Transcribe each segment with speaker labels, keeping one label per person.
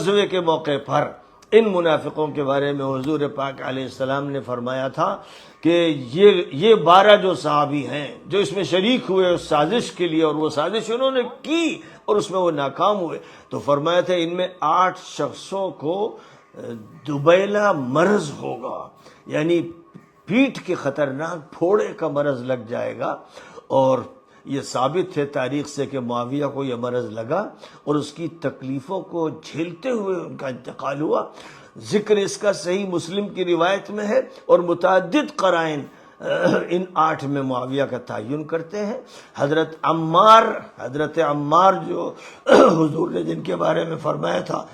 Speaker 1: غزوے کے موقع پر ان منافقوں کے بارے میں حضور پاک علیہ السلام نے فرمایا تھا کہ یہ 12 جو صحابی ہیں جو اس میں شریک ہوئے اس سازش کے لیے، اور وہ سازش انہوں نے کی اور اس میں وہ ناکام ہوئے، تو فرمایا تھا ان میں 8 شخصوں کو دبیلا مرض ہوگا، یعنی پیٹھ کے خطرناک پھوڑے کا مرض لگ جائے گا۔ اور یہ ثابت ہے تاریخ سے کہ معاویہ کو یہ مرض لگا اور اس کی تکلیفوں کو جھیلتے ہوئے ان کا انتقال ہوا۔ ذکر اس کا صحیح مسلم کی روایت میں ہے، اور متعدد قرائن ان 8 میں معاویہ کا تعین کرتے ہیں۔ حضرت عمار جو حضور نے جن کے بارے میں فرمایا تھا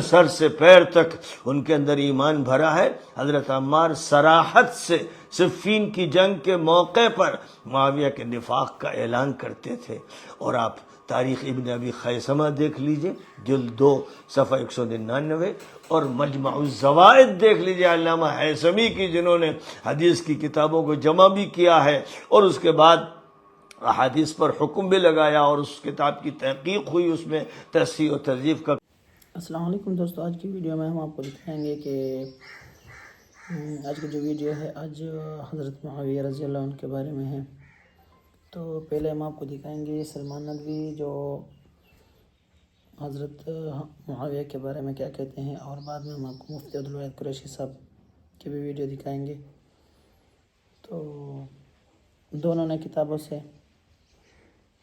Speaker 1: سر سے پیر تک ان کے اندر ایمان بھرا ہے، حضرت عمار صراحت سے صفین کی جنگ کے موقع پر معاویہ کے نفاق کا اعلان کرتے تھے۔ اور آپ تاریخ ابن ابی خیثمہ دیکھ لیجئے جلد 2 صفحہ 199، اور مجمع الزوائد دیکھ لیجئے علامہ ہیثمی کی، جنہوں نے حدیث کی کتابوں کو جمع بھی کیا ہے اور اس کے بعد احادیث پر حکم بھی لگایا، اور اس کتاب کی تحقیق ہوئی، اس میں تصحیح و تضعیف کا۔
Speaker 2: السلام علیکم دوستو، آج کی ویڈیو میں ہم آپ کو دکھائیں گے کہ آج کی جو ویڈیو ہے آج حضرت معاویہ رضی اللہ عنہ کے بارے میں ہے۔ تو پہلے ہم آپ کو دکھائیں گے سلمان ندوی جو حضرت معاویہ کے بارے میں کیا کہتے ہیں، اور بعد میں ہم آپ کو مفتی عبدالواحد قریشی صاحب کی بھی ویڈیو دکھائیں گے۔ تو دونوں نے کتابوں سے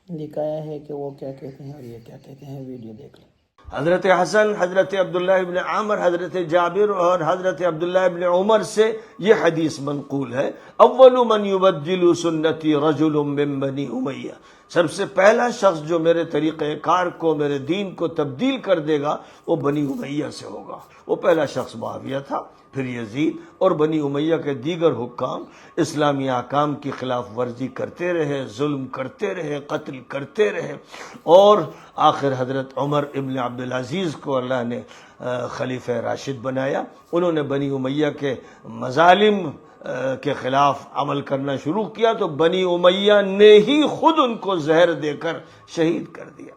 Speaker 2: دکھایا ہے کہ وہ کیا کہتے ہیں اور یہ کیا کہتے ہیں، ویڈیو دیکھ لیں۔
Speaker 1: حضرت حسن، حضرت عبداللہ ابن عامر، حضرت جابر اور حضرت عبداللہ ابن عمر سے یہ حدیث منقول ہے، اول من یبدل سنتی رجل من بنی امیہ، سب سے پہلا شخص جو میرے طریقہ کار کو، میرے دین کو تبدیل کر دے گا وہ بنی امیہ سے ہوگا۔ وہ پہلا شخص معاویہ تھا، پھر یزید اور بنی امیہ کے دیگر حکام اسلامی احکام کی خلاف ورزی کرتے رہے، ظلم کرتے رہے، قتل کرتے رہے، اور آخر حضرت عمر ابن عبدالعزیز کو اللہ نے خلیفہ راشد بنایا۔ انہوں نے بنی امیہ کے مظالم کے خلاف عمل کرنا شروع کیا تو بنی امیہ نے ہی خود ان کو زہر دے کر شہید کر دیا۔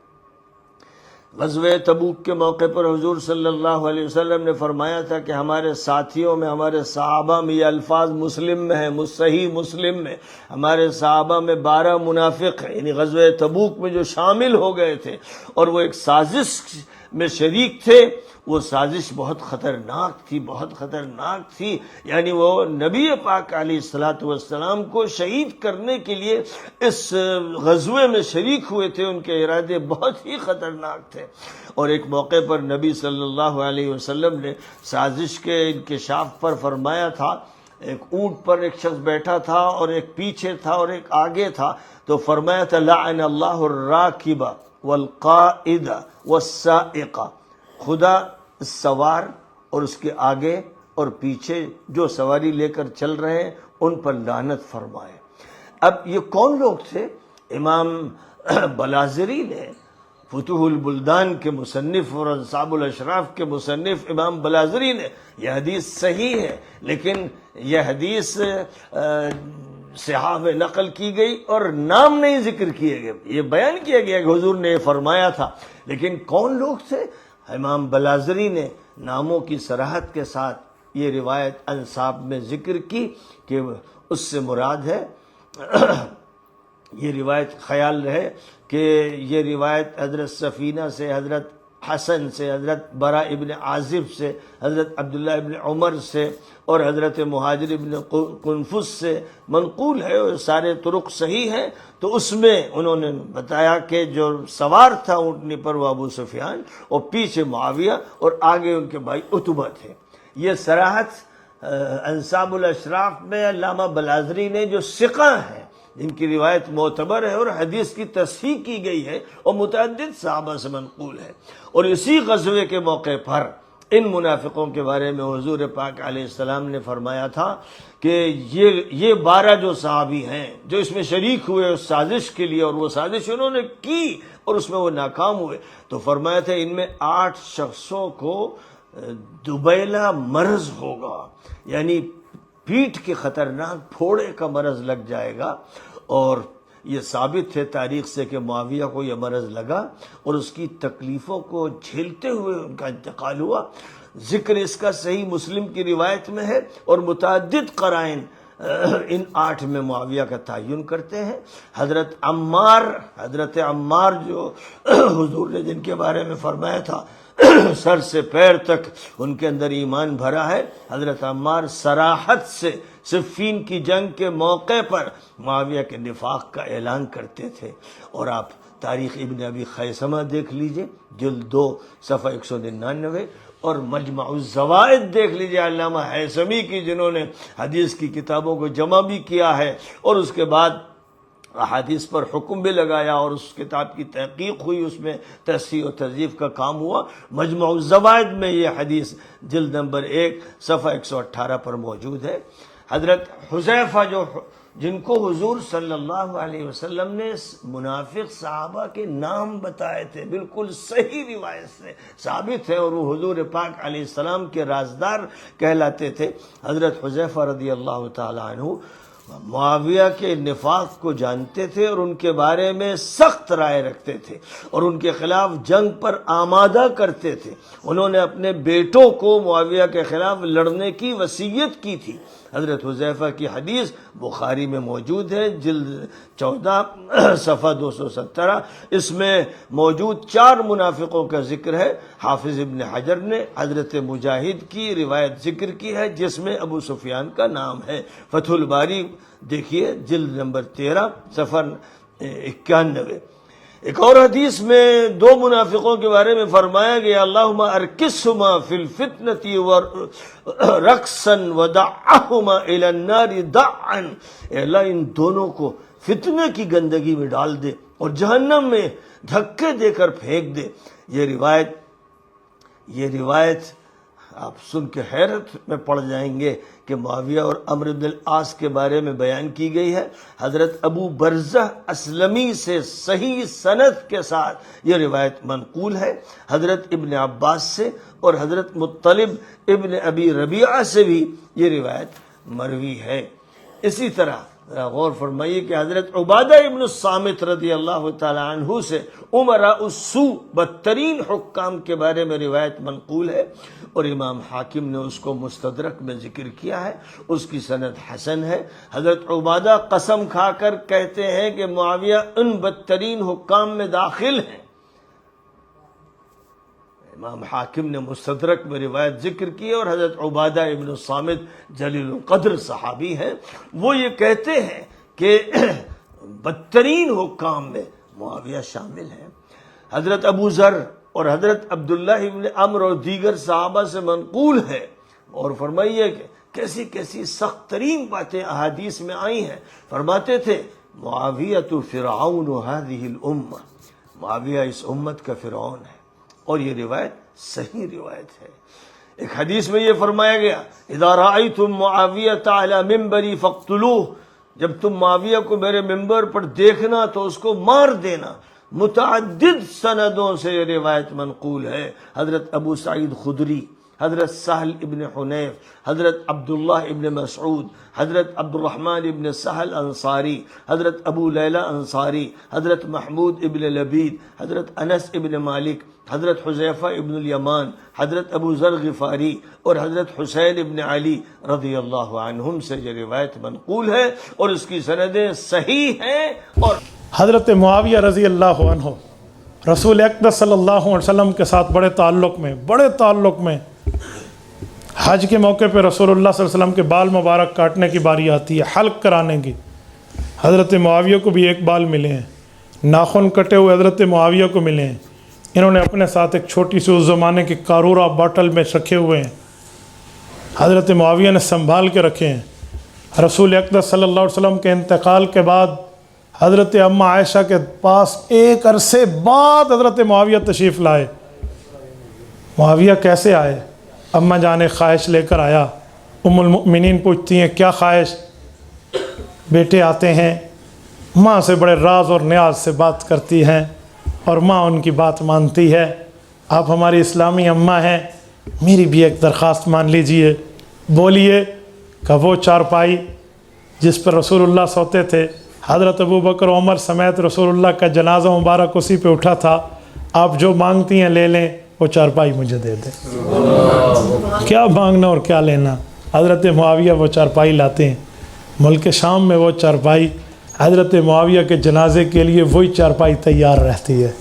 Speaker 1: غزوہ تبوک کے موقع پر حضور صلی اللہ علیہ وسلم نے فرمایا تھا کہ ہمارے ساتھیوں میں، ہمارے صحابہ میں، یہ الفاظ مسلم میں ہیں، صحیح مسلم میں، ہمارے صحابہ میں 12 منافق ہیں، یعنی غزوہ تبوک میں جو شامل ہو گئے تھے اور وہ ایک سازش میں شریک تھے۔ وہ سازش بہت خطرناک تھی، بہت خطرناک تھی، یعنی وہ نبی پاک علیہ السلام کو شہید کرنے کے لیے اس غزوے میں شریک ہوئے تھے۔ ان کے ارادے بہت ہی خطرناک تھے، اور ایک موقع پر نبی صلی اللہ علیہ وسلم نے سازش کے انکشاف پر فرمایا تھا، ایک اونٹ پر ایک شخص بیٹھا تھا اور ایک پیچھے تھا اور ایک آگے تھا، تو فرمایا تھا لعن اللہ الراکب والقائد والسائق، خدا سوار اور اس کے آگے اور پیچھے جو سواری لے کر چل رہے ہیں ان پر لعنت فرمائے۔ اب یہ کون لوگ تھے؟ امام بلازری نے، فتوح البلدان کے مصنف اور انصاب الاشراف کے مصنف امام بلازری نے، یہ حدیث صحیح ہے لیکن یہ حدیث صحاح میں نقل کی گئی اور نام نہیں ذکر کیے گئے، یہ بیان کیا گیا کہ حضور نے یہ فرمایا تھا، لیکن کون لوگ تھے؟ امام بلازری نے ناموں کی صراحت کے ساتھ یہ روایت انصاب میں ذکر کی کہ اس سے مراد ہے یہ روایت، خیال رہے کہ یہ روایت حضرت سفینہ سے، حضرت حسن سے، حضرت برا ابن عازب سے، حضرت عبداللہ ابن عمر سے اور حضرت مہاجر ابن قنفس سے منقول ہے، اور سارے طرق صحیح ہیں۔ تو اس میں انہوں نے بتایا کہ جو سوار تھا اونٹنی پر وہ ابو سفیان، اور پیچھے معاویہ اور آگے ان کے بھائی عتبہ تھے۔ یہ صراحت انصاب الاشراف میں علامہ بلازری نے، جو ثقہ ہیں، جن کی روایت معتبر ہے اور حدیث کی تصحیح کی گئی ہے اور متعدد صحابہ سے منقول ہے، اور اسی غزوے کے موقع پر ان منافقوں کے بارے میں حضور پاک علیہ السلام نے فرمایا تھا کہ یہ 12 جو صحابی ہیں جو اس میں شریک ہوئے اس سازش کے لیے، اور وہ سازش انہوں نے کی اور اس میں وہ ناکام ہوئے، تو فرمایا تھا ان میں 8 شخصوں کو دبیلا مرض ہوگا، یعنی پیٹھ کے خطرناک پھوڑے کا مرض لگ جائے گا، اور یہ ثابت ہے تاریخ سے کہ معاویہ کو یہ مرض لگا اور اس کی تکلیفوں کو جھیلتے ہوئے ان کا انتقال ہوا۔ ذکر اس کا صحیح مسلم کی روایت میں ہے اور متعدد قرائن ان 8 میں معاویہ کا تعین کرتے ہیں۔ حضرت عمار جو حضور نے جن کے بارے میں فرمایا تھا سر سے پیر تک ان کے اندر ایمان بھرا ہے، حضرت عمار صراحت سے صفین کی جنگ کے موقع پر معاویہ کے نفاق کا اعلان کرتے تھے۔ اور آپ تاریخ ابن ابی خیثمہ دیکھ لیجئے، جلد 2 صفحہ 199، اور مجمع الزوائد دیکھ لیجئے علامہ ہیثمی کی، جنہوں نے حدیث کی کتابوں کو جمع بھی کیا ہے اور اس کے بعد احادیث پر حکم بھی لگایا اور اس کتاب کی تحقیق ہوئی، اس میں تصحیح و تضعیف کا کام ہوا۔ مجمع الزوائد میں یہ حدیث جلد نمبر 1 صفحہ 118 پر موجود ہے۔ حضرت حذیفہ جن کو حضور صلی اللہ علیہ وسلم نے منافق صحابہ کے نام بتائے تھے، بالکل صحیح روایت سے ثابت ہے، اور وہ حضور پاک علیہ السلام کے رازدار کہلاتے تھے۔ حضرت حذیفہ رضی اللہ تعالی عنہ معاویہ کے نفاق کو جانتے تھے اور ان کے بارے میں سخت رائے رکھتے تھے اور ان کے خلاف جنگ پر آمادہ کرتے تھے۔ انہوں نے اپنے بیٹوں کو معاویہ کے خلاف لڑنے کی وصیت کی تھی۔ حضرت حذیفہ کی حدیث بخاری میں موجود ہے، جلد 14 صفحہ 217۔ اس میں موجود 4 منافقوں کا ذکر ہے۔ حافظ ابن حجر نے حضرت مجاہد کی روایت ذکر کی ہے جس میں ابو سفیان کا نام ہے۔ فتح الباری دیکھیے جلد نمبر 13 صفحہ 91۔ ایک اور حدیث میں 2 منافقوں کے بارے میں فرمایا گیا، اللہم ارکسہما فی الفتنۃ رقصا ودعہما الی النار دعا، اے اللہ ان دونوں کو فتنہ کی گندگی میں ڈال دے اور جہنم میں دھکے دے کر پھینک دے۔ یہ روایت آپ سن کے حیرت میں پڑ جائیں گے کہ معاویہ اور عمرو بن العاص کے بارے میں بیان کی گئی ہے۔ حضرت ابو برزہ اسلمی سے صحیح سند کے ساتھ یہ روایت منقول ہے۔ حضرت ابن عباس سے اور حضرت مطلب ابن ابی ربیعہ سے بھی یہ روایت مروی ہے۔ اسی طرح غور فرمائیے کہ حضرت عبادہ ابن الصامت رضی اللہ تعالی عنہ سے امراء السوء بدترین حکام کے بارے میں روایت منقول ہے اور امام حاکم نے اس کو مستدرک میں ذکر کیا ہے، اس کی سند حسن ہے۔ حضرت عبادہ قسم کھا کر کہتے ہیں کہ معاویہ ان بدترین حکام میں داخل ہیں۔ امام حاکم نے مستدرک میں روایت ذکر کی اور حضرت عبادہ ابن الصامت جلیل القدر صحابی ہیں، وہ یہ کہتے ہیں کہ بدترین حکام میں معاویہ شامل ہیں۔ حضرت ابو ذر اور حضرت عبداللہ ابن عمرو اور دیگر صحابہ سے منقول ہے، اور فرمائیے کہ کیسی کیسی سخت ترین باتیں احادیث میں آئی ہیں۔ فرماتے تھے معاویہ فرعون هذه الامہ، معاویہ اس امت کا فرعون ہے، اور یہ روایت صحیح روایت ہے۔ ایک حدیث میں یہ فرمایا گیا اذا رأیتم معاویۃ علی منبری فاقتلوہ، جب تم معاویہ کو میرے منبر پر دیکھنا تو اس کو مار دینا۔ متعدد سندوں سے یہ روایت منقول ہے۔ حضرت ابو سعید خدری، حضرت سہل ابن حنیف، حضرت عبداللہ ابن مسعود، حضرت عبد الرحمن ابن سہل انصاری، حضرت ابو لیلہ انصاری، حضرت محمود ابن لبید، حضرت انس ابن مالک، حضرت حذیفہ ابن الیمان، حضرت ابو ذر غفاری اور حضرت حسین ابن علی رضی اللہ عنہم سے یہ روایت منقول ہے اور اس کی سندیں صحیح ہیں۔ اور
Speaker 3: حضرت معاویہ رضی اللہ عنہ رسول اقدس صلی اللہ علیہ وسلم کے ساتھ بڑے تعلق میں حج کے موقع پہ رسول اللہ صلی اللہ علیہ وسلم کے بال مبارک کاٹنے کی باری آتی ہے، حلق کرانے کی۔ حضرت معاویہ کو بھی ایک بال ملے ہیں، ناخن کٹے ہوئے حضرت معاویہ کو ملے ہیں۔ انہوں نے اپنے ساتھ ایک چھوٹی سی اس زمانے کی کارورا باٹل میں رکھے ہوئے ہیں، حضرت معاویہ نے سنبھال کے رکھے ہیں۔ رسول اقدس صلی اللہ علیہ وسلم کے انتقال کے بعد حضرت اماں عائشہ کے پاس ایک عرصے بعد حضرت معاویہ تشریف لائے۔ معاویہ کیسے آئے؟ اماں جان خواہش لے کر آیا۔ ام المؤمنین پوچھتی ہیں کیا خواہش؟ بیٹے آتے ہیں، ماں سے بڑے راز اور نیاز سے بات کرتی ہیں اور ماں ان کی بات مانتی ہے۔ آپ ہماری اسلامی اماں ہیں، میری بھی ایک درخواست مان لیجئے۔ بولیے۔ کہ وہ چارپائی جس پر رسول اللہ سوتے تھے حضرت ابو بکر عمر سمیت رسول اللہ کا جنازہ مبارک اسی پہ اٹھا تھا. آپ جو مانگتی ہیں لے لیں, وہ چارپائی مجھے دے دیں. کیا مانگنا اور کیا لینا. حضرت معاویہ وہ چارپائی لاتے ہیں. ملک شام میں وہ چارپائی حضرت معاویہ کے جنازے کے لیے وہی چارپائی تیار رہتی ہے.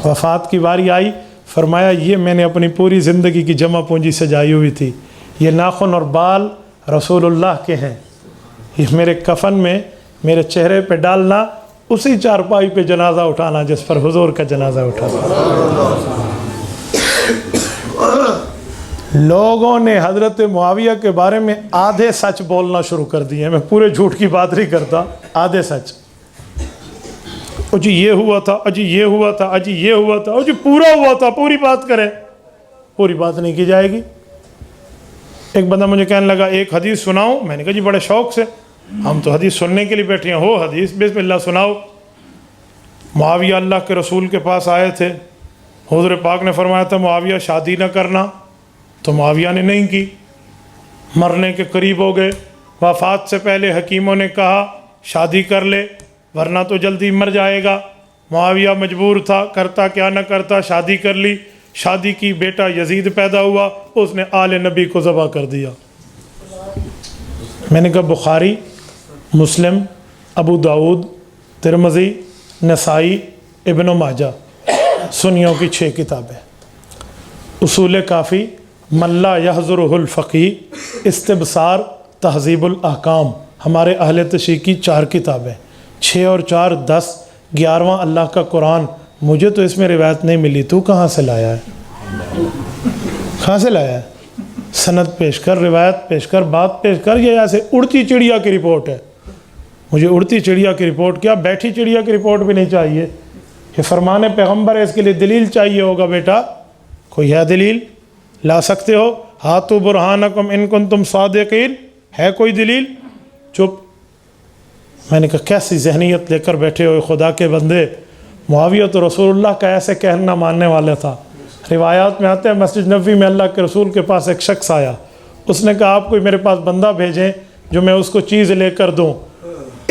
Speaker 3: وفات کی باری آئی, فرمایا یہ میں نے اپنی پوری زندگی کی جمع پونجی سجائی ہوئی تھی, یہ ناخن اور بال رسول اللہ کے ہیں, یہ میرے کفن میں میرے چہرے پہ ڈالنا, اسی چارپائی پہ جنازہ اٹھانا جس پر حضور کا جنازہ اٹھا تھا. لوگوں نے حضرت معاویہ کے بارے میں آدھے سچ بولنا شروع کر دیے. میں پورے جھوٹ کی بات نہیں کرتا, آدھے سچ. جی یہ ہوا تھا, اجی یہ ہوا تھا, اجی یہ ہوا تھا, جی پورا ہوا تھا, پوری بات کریں. پوری بات نہیں کی جائے گی. ایک بندہ مجھے کہنے لگا ایک حدیث سناؤ. میں نے کہا جی بڑے شوق سے, ہم تو حدیث سننے کے لیے بیٹھے ہیں. ہو حدیث, بسم اللہ سناؤ. معاویہ اللہ کے رسول کے پاس آئے تھے. حضور پاک نے فرمایا تھا معاویہ شادی نہ کرنا, تو معاویہ نے نہیں کی. مرنے کے قریب ہو گئے. وفات سے پہلے حکیموں نے کہا شادی کر لے ورنہ تو جلدی مر جائے گا. معاویہ مجبور تھا, کرتا کیا نہ کرتا, شادی کر لی. شادی کی, بیٹا یزید پیدا ہوا, اس نے آل نبی کو ذبح کر دیا. میں نے کہا بخاری, مسلم, ابو داود, ترمذی, نسائی, ابن ماجہ, سنیوں کی 6 کتابیں. اصول کافی, من لا یحضرہ الفقیہ, استبصار, تہذیب الاحکام, ہمارے اہل تشیع کی 4 کتابیں. 6 اور 4 10, 11واں اللہ کا قرآن. مجھے تو اس میں روایت نہیں ملی, تو کہاں سے لایا ہے؟ کہاں سے لایا ہے؟ سند پیش کر, روایت پیش کر, بات پیش کر. یہ ایسے اڑتی چڑیا کی رپورٹ ہے. مجھے اڑتی چڑیا کی رپورٹ کیا, بیٹھی چڑیا کی رپورٹ بھی نہیں چاہیے. یہ فرمان پیغمبر ہے, اس کے لیے دلیل چاہیے ہوگا. بیٹا کوئی ہے دلیل؟ لا سکتے ہو؟ ہاتھو برہانکم ان کنتم صادقین, ہے کوئی دلیل؟ چپ. میں نے کہا کیسی ذہنیت لے کر بیٹھے ہوئے خدا کے بندے. معاویہ تو رسول اللہ کا ایسے کہنا ماننے والا تھا. روایات میں آتے ہیں مسجد نبوی میں اللہ کے رسول کے پاس ایک شخص آیا. اس نے کہا آپ کوئی میرے پاس بندہ بھیجیں جو میں اس کو چیز لے کر دوں.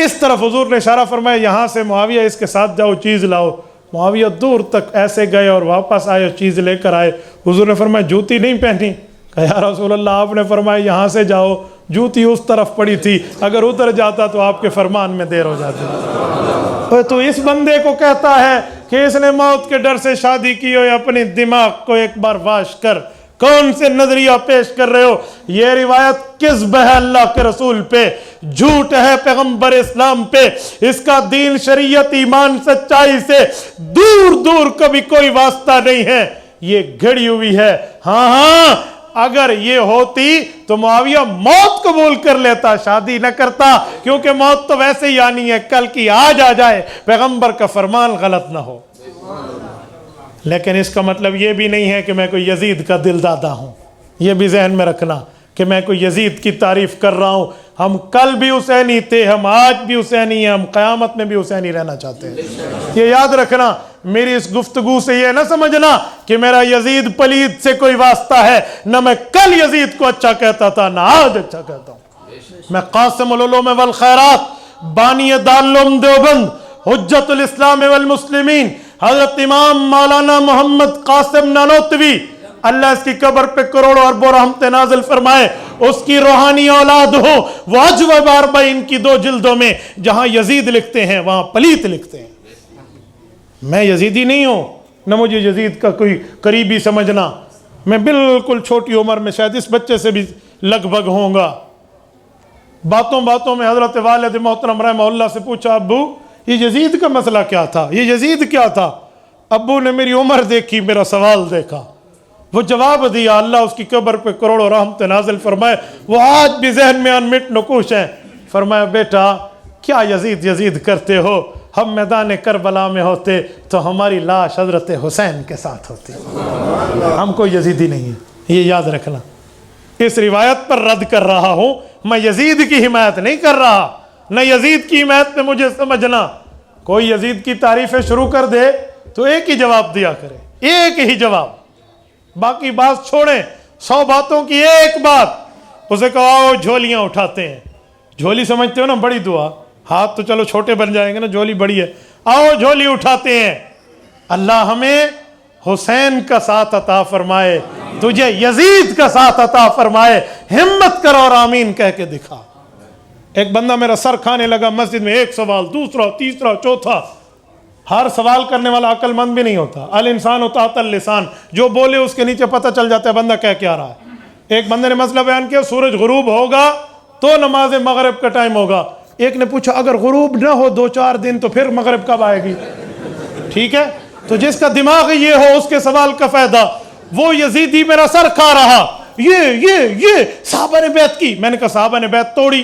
Speaker 3: اس طرف حضور نے اشارہ فرمایا یہاں سے معاویہ اس کے ساتھ جاؤ, چیز لاؤ. معاویہ دور تک ایسے گئے اور واپس آئے, چیز لے کر آئے. حضور نے فرمایا جوتی نہیں پہنی؟ کہا یا رسول اللہ آپ نے فرمایا یہاں سے جاؤ, جوتی اس طرف پڑی تھی, اگر ادھر جاتا تو آپ کے فرمان میں دیر ہو جاتی. تو اس بندے کو کہتا ہے کہ اس نے موت کے ڈر سے شادی کی ہو, اپنے دماغ کو ایک بار واش کر. کون سے نظریہ پیش کر رہے ہو؟ یہ روایت کذب ہے اللہ کے رسول پہ, جھوٹ ہے پیغمبر اسلام پہ. اس کا دین, شریعت, ایمان, سچائی سے دور دور کبھی کوئی واسطہ نہیں ہے. یہ گھڑی ہوئی ہے. ہاں اگر یہ ہوتی تو معاویہ موت قبول کر لیتا, شادی نہ کرتا, کیونکہ موت تو ویسے ہی آنی ہے, کل کی آج آ جائے, پیغمبر کا فرمان غلط نہ ہو. لیکن اس کا مطلب یہ بھی نہیں ہے کہ میں کوئی یزید کا دل دادا ہوں. یہ بھی ذہن میں رکھنا کہ میں کوئی یزید کی تعریف کر رہا ہوں. ہم کل بھی حسینی تھے, ہم آج بھی حسینی ہیں, ہم قیامت میں بھی حسینی رہنا چاہتے ہیں. یہ یاد رکھنا. میری اس گفتگو سے یہ نہ سمجھنا کہ میرا یزید پلید سے کوئی واسطہ ہے. نہ میں کل یزید کو اچھا کہتا تھا, نہ آج اچھا کہتا ہوں. میں قاسم العلوم والخیرات, بانی دارالعلوم دیوبند, حجت الاسلام والمسلمین, حضرت امام مولانا محمد قاسم نانوتوی, اللہ اس کی قبر پہ کروڑوں اربوں رحمت نازل فرمائے, اس کی روحانی اولاد ہو. وہ اجوب اربعین کی 2 جلدوں میں جہاں یزید لکھتے ہیں وہاں پلیت لکھتے ہیں. میں یزیدی نہیں ہوں, نہ مجھے یزید کا کوئی قریبی سمجھنا. میں بالکل چھوٹی عمر میں شاید اس بچے سے بھی لگ بھگ ہوں گا. باتوں باتوں میں حضرت والد محترم رحمہ اللہ سے پوچھا ابو یہ یزید کا مسئلہ کیا تھا, یہ یزید کیا تھا؟ ابو نے میری عمر دیکھی, میرا سوال دیکھا, وہ جواب دیا. اللہ اس کی قبر پہ کروڑوں رحمت نازل فرمائے, وہ آج بھی ذہن میں انمٹ نقوش ہیں. فرمایا بیٹا کیا یزید کرتے ہو؟ ہم میدان کربلا میں ہوتے تو ہماری لاش حضرت حسین کے ساتھ ہوتی. ہم کو یزیدی نہیں ہے, یہ یاد رکھنا. اس روایت پر رد کر رہا ہوں, میں یزید کی حمایت نہیں کر رہا, نہ یزید کی حمایت میں مجھے سمجھنا. کوئی یزید کی تعریفیں شروع کر دے تو ایک ہی جواب دیا کرے, ایک ہی جواب, باقی بات چھوڑیں. 100 باتوں کی ایک بات. اسے کہا جھولیاں اٹھاتے ہیں, جھولی سمجھتے ہو نا, بڑی دعا, ہاتھ تو چلو چھوٹے بن جائیں گے نا، جھولی بڑی ہے، آؤ جھولی اٹھاتے ہیں، اللہ ہمیں حسین کا ساتھ عطا فرمائے، تجھے یزید کا ساتھ عطا فرمائے، ہمت کر اور آمین کہہ کے دکھا۔ ایک بندہ میرا سر کھانے لگا مسجد میں، ایک سوال، دوسرا، تیسرا، چوتھا، ہر سوال کرنے والا عقل مند بھی نہیں ہوتا، الانسان تحت اللسان، جو بولے اس کے نیچے پتہ چل جاتا ہے بندہ کہہ کیا رہا ہے۔ ایک بندے نے مسئلہ بیان کیا، سورج غروب ہوگا تو نماز مغرب کا ٹائم ہوگا۔ ایک نے پوچھا اگر غروب نہ ہو 2-4 دن تو پھر مغرب کب آئے گی؟ ٹھیک ہے، تو جس کا دماغ یہ ہو اس کے سوال کا فائدہ۔ وہ یزیدی میرا سر کھا رہا، یہ صحابہ نے بیعت کی۔ میں نے کہا صحابہ نے بیعت توڑی،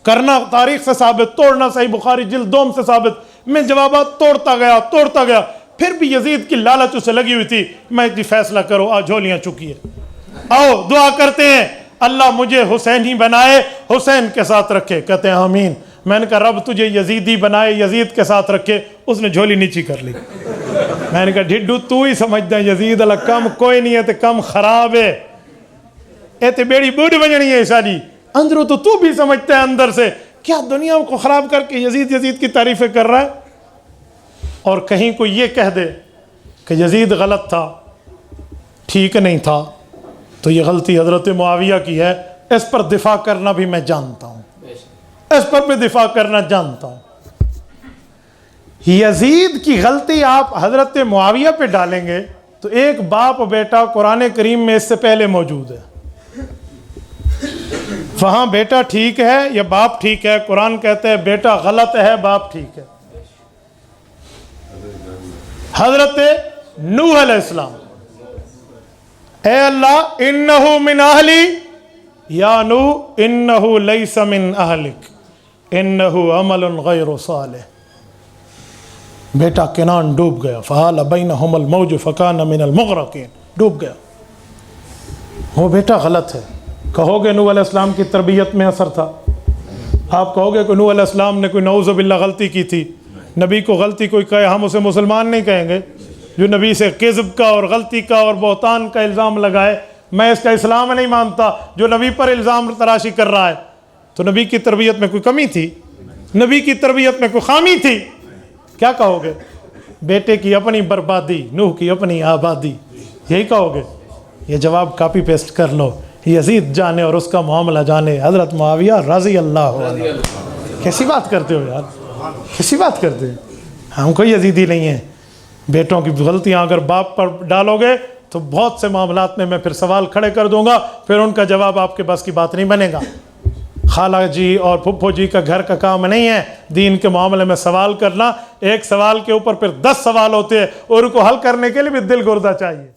Speaker 3: کرنا تاریخ سے ثابت، توڑنا صحیح بخاری جلد 2 سے ثابت۔ میں جوابات توڑتا گیا، پھر بھی یزید کی لالچ اسے لگی ہوئی تھی۔ میں جی فیصلہ کرو، آج جھولیاں چکی ہے، آؤ دعا کرتے ہیں اللہ مجھے حسین ہی بنائے، حسین کے ساتھ رکھے۔ کہتے ہیں آمین۔ میں نے کہا رب تجھے یزیدی بنائے، یزید کے ساتھ رکھے۔ اس نے جھولی نیچی کر لی۔ میں نے کہا ڈھڈو تو ہی سمجھتا ہے یزید اللہ کم کوئی نہیں ہے، تے کم خراب ہے، اے تے بیڑی بوڑھ بننی ہے ساری، اندروں تو بھی سمجھتا ہے اندر سے کیا دنیا کو خراب کر کے یزید کی تعریفیں کر رہا ہے۔ اور کہیں کوئی یہ کہہ دے کہ یزید غلط تھا، ٹھیک نہیں تھا، تو یہ غلطی حضرت معاویہ کی ہے۔ اس پر دفاع کرنا بھی میں جانتا ہوں، اس پر بھی دفاع کرنا جانتا ہوں۔ یزید کی غلطی آپ حضرت معاویہ پہ ڈالیں گے تو ایک باپ بیٹا قرآن کریم میں اس سے پہلے موجود ہے۔ وہاں بیٹا ٹھیک ہے یا باپ ٹھیک ہے، قرآن کہتا ہے بیٹا غلط ہے، باپ ٹھیک ہے۔ حضرت نوح علیہ السلام، اے اللہ انہو من اہلی یا نوح انہو لیس من اہلک انہو عمل غیر صالح۔ بیٹا کنان ڈوب گیا، فحال بینہم الموج فکان من المغرقین، ڈوب گیا۔ وہ بیٹا غلط ہے۔ کہو گے نوح علیہ السلام کی تربیت میں اثر تھا؟ آپ کہو گے کہ نوح علیہ السلام نے کوئی نعوذ باللہ غلطی کی تھی؟ نبی کو غلطی کوئی کہے ہم اسے مسلمان نہیں کہیں گے۔ جو نبی سے کذب کا اور غلطی کا اور بہتان کا الزام لگائے، میں اس کا اسلام نہیں مانتا۔ جو نبی پر الزام تراشی کر رہا ہے، تو نبی کی تربیت میں کوئی کمی تھی؟ نبی کی تربیت میں کوئی خامی تھی؟ کیا کہو گے؟ بیٹے کی اپنی بربادی، نوح کی اپنی آبادی، یہی کہو گے؟ یہ جواب کاپی پیسٹ کر لو، یزید جانے اور اس کا معاملہ جانے، حضرت معاویہ رضی اللہ عنہ۔ کیسی بات کرتے ہو یار، کیسی بات کرتے ہیں؟ ہم کوئی یزیدی نہیں ہیں۔ بیٹوں کی غلطیاں اگر باپ پر ڈالو گے تو بہت سے معاملات میں پھر سوال کھڑے کر دوں گا، پھر ان کا جواب آپ کے بس کی بات نہیں بنے گا۔ خالہ جی اور پھپھو جی کا گھر کا کام نہیں ہے دین کے معاملے میں سوال کرنا۔ ایک سوال کے اوپر پھر 10 سوال ہوتے ہیں اور ان کو حل کرنے کے لیے بھی دل گردہ چاہیے۔